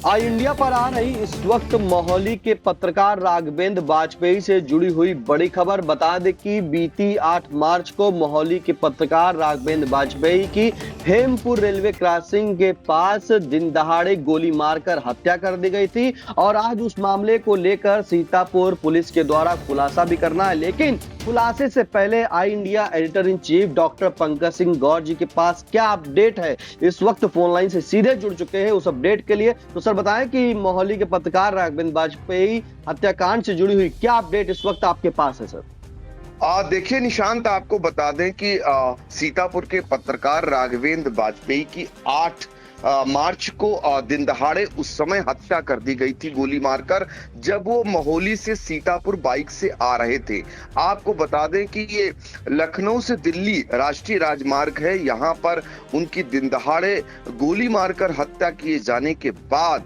आई India पर आ रही इस वक्त मोहाली के पत्रकार राघवेंद्र वाजपेयी से जुड़ी हुई बड़ी खबर। बता दें कि बीती 8 मार्च को मोहाली के पत्रकार राघवेंद्र वाजपेयी की हेमपुर रेलवे क्रॉसिंग के पास दिन दहाड़े गोली मारकर हत्या कर दी गई थी और आज उस मामले को लेकर सीतापुर पुलिस के द्वारा खुलासा भी करना है। लेकिन खुलासे से पहले I India editor in chief doctor Pankaj Singh Gaur ji के पास क्या अपडेट है, इस वक्त फोन लाइन से सीधे जुड़ चुके हैं। उस अपडेट के लिए तो सर बताएं कि मोहाली के पत्रकार राघवेंद्र वाजपेयी हत्याकांड से जुड़ी हुई क्या अपडेट इस वक्त आपके पास है सर। देखिए निशांत, आपको बता दें कि सीतापुर के पत्रकार राघवेंद्र वाजपेयी की 8 मार्च को दिन दहाड़े उस समय हत्या कर दी गई थी गोली मारकर, जब वो मोहाली से सीतापुर बाइक से आ रहे थे। आपको बता दें कि ये लखनऊ से दिल्ली राष्ट्रीय राजमार्ग है, यहाँ पर उनकी दिन दहाड़े गोली मारकर हत्या किए जाने के बाद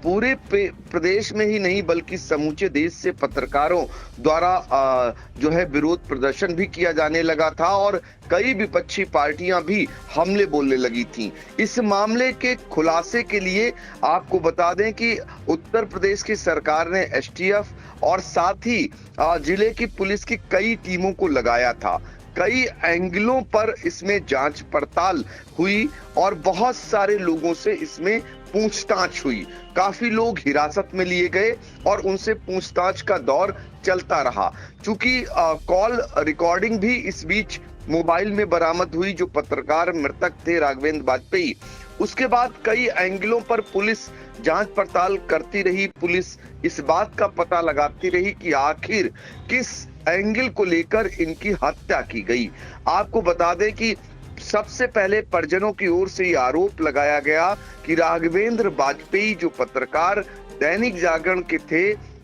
पूरे प्रदेश में ही नहीं बल्कि समूचे देश से पत्रकारों द्वारा जो है विरोध प्रदर्शन भी किया जाने लगा था और कई विपक्षी पार्टियां भी हमले बोलने लगी थीं। इस मामले के खुलासे के लिए आपको बता दें कि उत्तर प्रदेश की सरकार ने एसटीएफ और साथ ही जिले की पुलिस की कई टीमों को लगाया था। कई एंगलों पर इसमें जांच पड़ताल हुई और बहुत सारे लोगों से इसमें पूछताछ हुई। काफी लोग हिरासत में लिए गए और उनसे पूछताछ का दौर चलता रहा। चूंकि कॉल रिकॉर्डिंग भी इस बीच मोबाइल में बरामद हुई जो पत्रकार मृतक थे राघवेंद्र वाजपेयी। उसके बाद कई एंगलों पर पुलिस जांच पड़ताल करती रही। पुलिस इस बात का पता लगाती रही कि आखिर किस एंगल को लेकर इनकी हत्या की गई। आपको बता दें कि सबसे पहले परिजनों की ओर से यह आरोप लगाया गया कि राघवेंद्र वाजपेयी जो पत्रकार दैनिक जागरण के थे,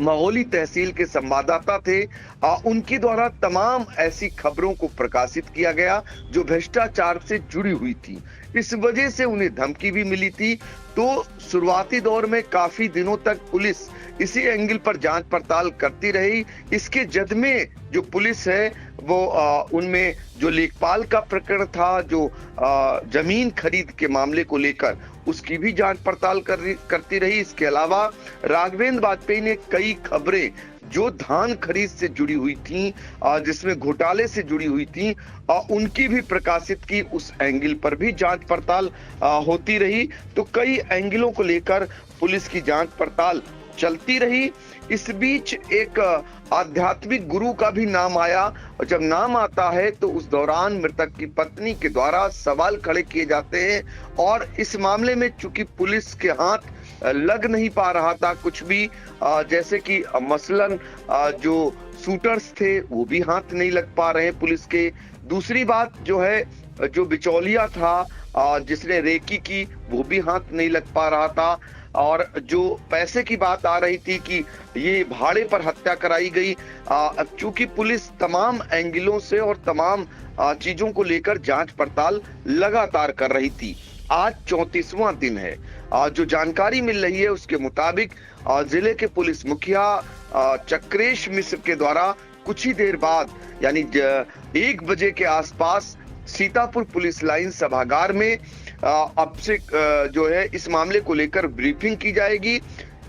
मोहाली तहसील के संवाददाता थे, उनके द्वारा तमाम ऐसी खबरों को प्रकाशित किया गया जो भ्रष्टाचार से जुड़ी हुई थी। इस वजह से उन्हें धमकी भी मिली थी। तो शुरुआती दौर में काफी दिनों तक पुलिस इसी एंगल पर जांच पड़ताल करती रही। इसके जद में जो पुलिस है वो उनमें जो लेखपाल का प्रकरण था, जो जमीन खरीद के मामले को लेकर उसकी भी जांच पड़ताल करती रही। इसके अलावा राघवेंद्र वाजपेयी ने कई खबरें जो धान खरीद से जुड़ी हुई थी, जिसमें घोटाले से जुड़ी हुई थी, उनकी भी प्रकाशित की। उस एंगल पर भी जांच पड़ताल होती रही। तो कई एंगलों को लेकर पुलिस की जांच पड़ताल चलती रही। इस बीच एक आध्यात्मिक गुरु का भी नाम आया और जब नाम आता है तो उस दौरान मृतक की पत्नी के द्वारा सवाल खड़े किए जाते हैं और इस मामले में चूंकि पुलिस के हाथ लग नहीं पा रहा था कुछ भी, जैसे कि मसलन जो शूटर्स थे वो भी हाथ नहीं लग पा रहे पुलिस के। दूसरी बात जो है, जो बिचौलिया था जिसने रेकी की वो भी हाथ नहीं लग पा रहा था और जो पैसे की बात आ रही थी कि ये भाड़े पर हत्या कराई गई। अब चूंकि पुलिस तमाम एंगलों से और तमाम चीजों को लेकर जांच पड़ताल लगातार कर रही थी। आज 34वां दिन है। जो जानकारी मिल रही है उसके मुताबिक जिले के पुलिस मुखिया चक्रेश मिश्र के द्वारा कुछ ही देर बाद यानी 1 बजे के आसपास सीतापुर पुलिस लाइन सभागार में अब से जो है इस मामले को लेकर ब्रीफिंग की जाएगी।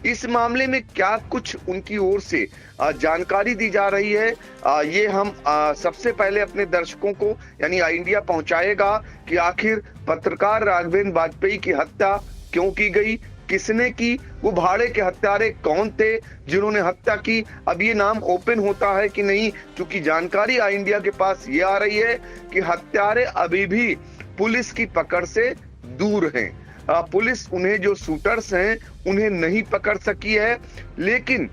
इस मामले में क्या कुछ उनकी ओर से जानकारी दी जा रही है, ये हम सबसे पहले अपने दर्शकों को यानी आई इंडिया पहुंचाएगा कि आखिर पत्रकार राघवेंद्र वाजपेयी की हत्या क्यों की गई, किसने की, वो भाड़े के हत्यारे कौन थे जिन्होंने हत्या की। अब ये नाम ओपन होता है कि नहीं, क्योंकि जानकारी आई इंडिया के पास ये आ रही है कि हत्यारे अभी भी पुलिस की पकड़ से दूर हैं। पुलिस उन्हें जो शूटर्स हैं उन्हें नहीं पकड़ सकी है, लेकिन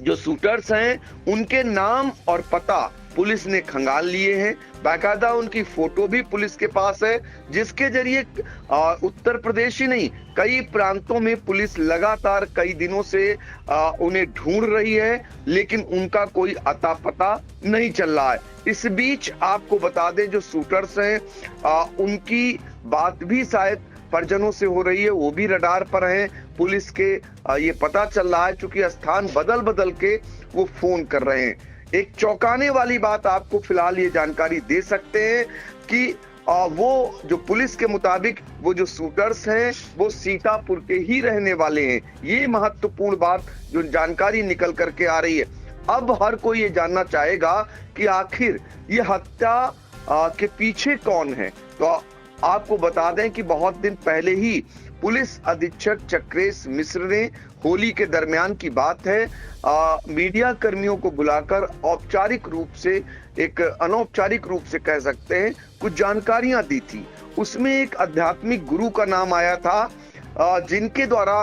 जो शूटर्स हैं उनके नाम और पता पुलिस ने खंगाल लिए हैं। बाकायदा उनकी फोटो भी पुलिस के पास है, जिसके जरिए उत्तर प्रदेश ही नहीं कई प्रांतों में पुलिस लगातार कई दिनों से उन्हें ढूंढ रही है, लेकिन उनका कोई अता पता नहीं चल रहा है। इस बीच आपको बता दें जो शूटर्स हैं उनकी बात भी शायद परिजनों से हो रही है, वो भी रडार पर हैं पुलिस के। ये पता चल रहा है चूंकि स्थान बदल बदल के वो फोन कर रहे हैं। एक चौंकाने वाली बात आपको फिलहाल ये जानकारी दे सकते हैं कि वो जो पुलिस के मुताबिक वो जो शूटर्स हैं वो सीतापुर के ही रहने वाले हैं। ये महत्वपूर्ण बात जो जानकारी निकल करके आ रही है। अब हर कोई ये जानना चाहेगा कि आखिर ये हत्या के पीछे कौन है। तो आपको बता दें कि बहुत दिन पहले ही पुलिस अधीक्षक चक्रेश मिश्र ने, होली के दरमियान की बात है, मीडिया कर्मियों को बुलाकर औपचारिक रूप से, एक अनौपचारिक रूप से कह सकते हैं, कुछ जानकारियां दी थी। उसमें एक आध्यात्मिक गुरु का नाम आया था जिनके द्वारा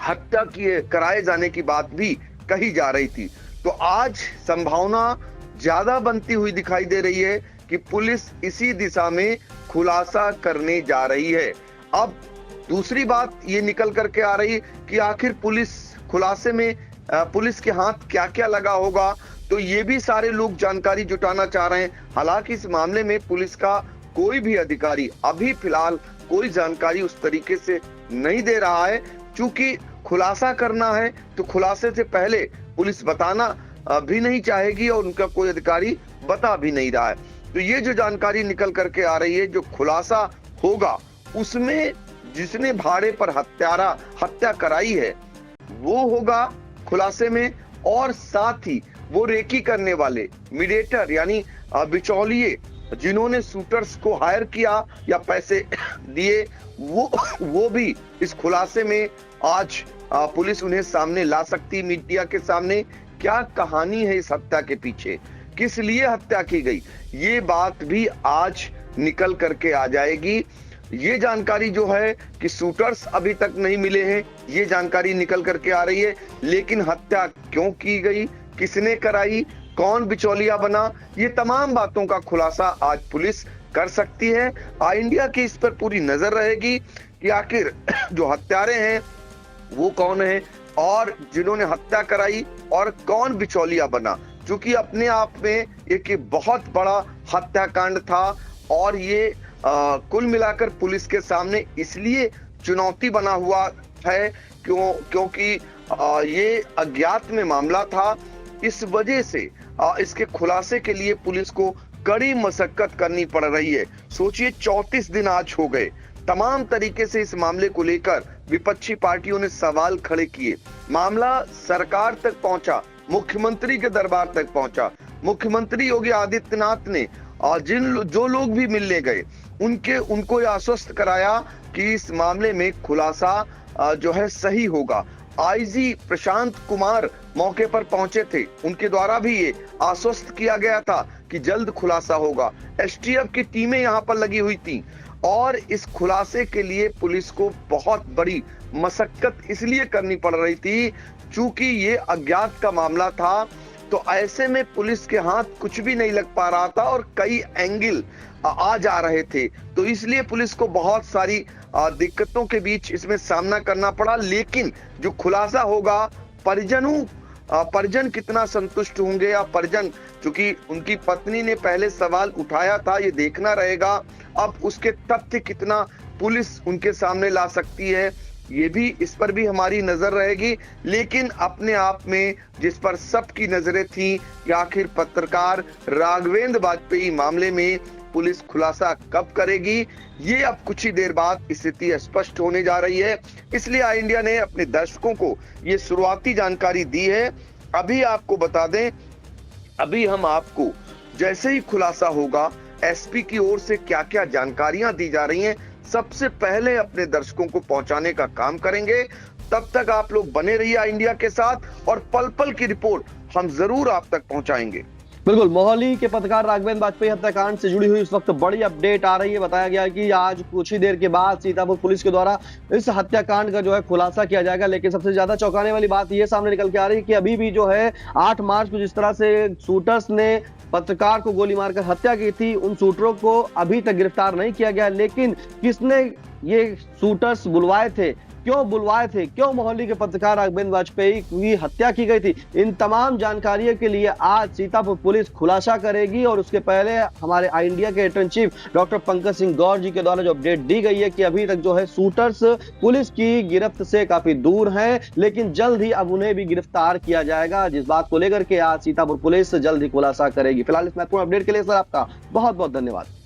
हत्या कराए जाने की बात भी कही जा रही थी। तो आज संभावना ज्यादा बनती हुई दिखाई दे रही है कि पुलिस इसी दिशा में खुलासा करने जा रही है। अब दूसरी बात ये निकल करके आ रही है कि आखिर पुलिस खुलासे में पुलिस के हाथ क्या क्या लगा होगा, तो ये भी सारे लोग जानकारी जुटाना चाह रहे हैं। हालांकि इस मामले में पुलिस का कोई भी अधिकारी अभी फिलहाल कोई जानकारी उस तरीके से नहीं दे रहा है। चूंकि खुलासा करना है तो खुलासे से पहले पुलिस बताना भी नहीं चाहेगी और उनका कोई अधिकारी बता भी नहीं रहा है। तो ये जो जानकारी निकल करके आ रही है, जो खुलासा होगा उसमें जिसने भाड़े पर हत्या कराई है वो होगा खुलासे में, और साथ ही वो रेकी करने वाले मीडिएटर यानी बिचौलिए जिन्होंने शूटर्स को हायर किया या पैसे दिए, वो भी इस खुलासे में आज पुलिस उन्हें सामने ला सकती है। मीडिया के सामने क्या कहानी है इस हत्या के पीछे, किस लिए हत्या की गई, ये बात भी आज निकल करके आ जाएगी। ये जानकारी जो है कि शूटर्स अभी तक नहीं मिले हैं, ये जानकारी निकल करके आ रही है, लेकिन हत्या क्यों की गई, किसने कराई, कौन बिचौलिया बना, ये तमाम बातों का खुलासा आज पुलिस कर सकती है। इंडिया की इस पर पूरी नजर रहेगी कि आखिर जो हत्यारे हैं वो कौन है और जिन्होंने हत्या कराई और कौन बिचौलिया बना। क्योंकि अपने आप में एक बहुत बड़ा हत्याकांड था और ये कुल मिलाकर पुलिस के सामने इसलिए चुनौती बना हुआ है क्योंकि ये अज्ञात में मामला था। इस वजह से इसके खुलासे के लिए पुलिस को कड़ी मशक्कत करनी पड़ रही है। सोचिए 34 दिन आज हो गए, तमाम तरीके से इस मामले को लेकर विपक्षी पार्टियों ने सवाल खड़े किए, मामला सरकार तक पहुंचा, मुख्यमंत्री के दरबार तक पहुंचा। मुख्यमंत्री योगी आदित्यनाथ ने जो लोग भी मिलने गए उनको यह आश्वस्त कराया कि इस मामले में खुलासा जो है सही होगा। आईजी प्रशांत कुमार मौके पर पहुंचे थे, उनके द्वारा भी ये आश्वस्त किया गया था कि जल्द खुलासा होगा। एसटीएफ की टीमें यहां पर लगी हुई थी और इस खुलासे के लिए पुलिस को बहुत बड़ी मशक्कत इसलिए करनी पड़ रही थी चूंकि ये अज्ञात का मामला था। तो ऐसे में पुलिस के हाथ कुछ भी नहीं लग पा रहा था और कई एंगल आ जा रहे थे, तो इसलिए पुलिस को बहुत सारी दिक्कतों के बीच इसमें सामना करना पड़ा। लेकिन जो खुलासा होगा, परिजन कितना संतुष्ट होंगे या परिजन, क्योंकि उनकी पत्नी ने पहले सवाल उठाया था, ये देखना रहेगा अब उसके तथ्य कितना पुलिस उनके सामने ला सकती है, ये भी, इस पर भी हमारी नजर रहेगी। लेकिन अपने आप में जिस पर सबकी नजरें थी कि आखिर पत्रकार राघवेंद्र बाजपेयी मामले में पुलिस खुलासा कब करेगी, ये अब कुछ ही देर बाद स्थिति स्पष्ट होने जा रही है। इसलिए इंडिया ने अपने दर्शकों को ये शुरुआती जानकारी दी है। अभी आपको बता दें, अभी हम आपको जैसे ही खुलासा होगा एसपी की ओर से क्या क्या जानकारियां दी जा रही हैं, सबसे पहले अपने दर्शकों को पहुंचाने का काम करेंगे। तब तक आप लोग बने रहिए इंडिया के साथ और पल पल की रिपोर्ट हम जरूर आप तक पहुंचाएंगे। बिल्कुल, मोहाली के पत्रकार राघवेंद्र बाजपेयी हत्याकांड से जुड़ी हुई इस वक्त बड़ी अपडेट आ रही है। बताया गया कि आज कुछ ही देर के बाद सीतापुर पुलिस के द्वारा इस हत्याकांड का जो है खुलासा किया जाएगा। लेकिन सबसे ज्यादा चौंकाने वाली बात ये सामने निकल के आ रही है कि अभी भी जो है 8 मार्च को जिस तरह से शूटर्स ने पत्रकार को गोली मारकर हत्या की थी, उन शूटरों को अभी तक गिरफ्तार नहीं किया गया। लेकिन किसने ये शूटर्स बुलवाए थे, क्यों बुलवाए थे, क्यों मोहाली के पत्रकार राघवेंद्र बाजपेयी की हत्या की गई थी, इन तमाम जानकारियों के लिए आज सीतापुर पुलिस खुलासा करेगी। और उसके पहले हमारे इंडिया के editor in chief doctor Pankaj Singh Gaur ji के द्वारा जो अपडेट दी गई है कि अभी तक जो है शूटर्स पुलिस की गिरफ्त से काफी दूर हैं, लेकिन जल्द ही अब उन्हें भी गिरफ्तार किया जाएगा, जिस बात को लेकर के आज सीतापुर पुलिस जल्द ही खुलासा करेगी। फिलहाल इस महत्वपूर्ण अपडेट के लिए सर आपका बहुत बहुत धन्यवाद।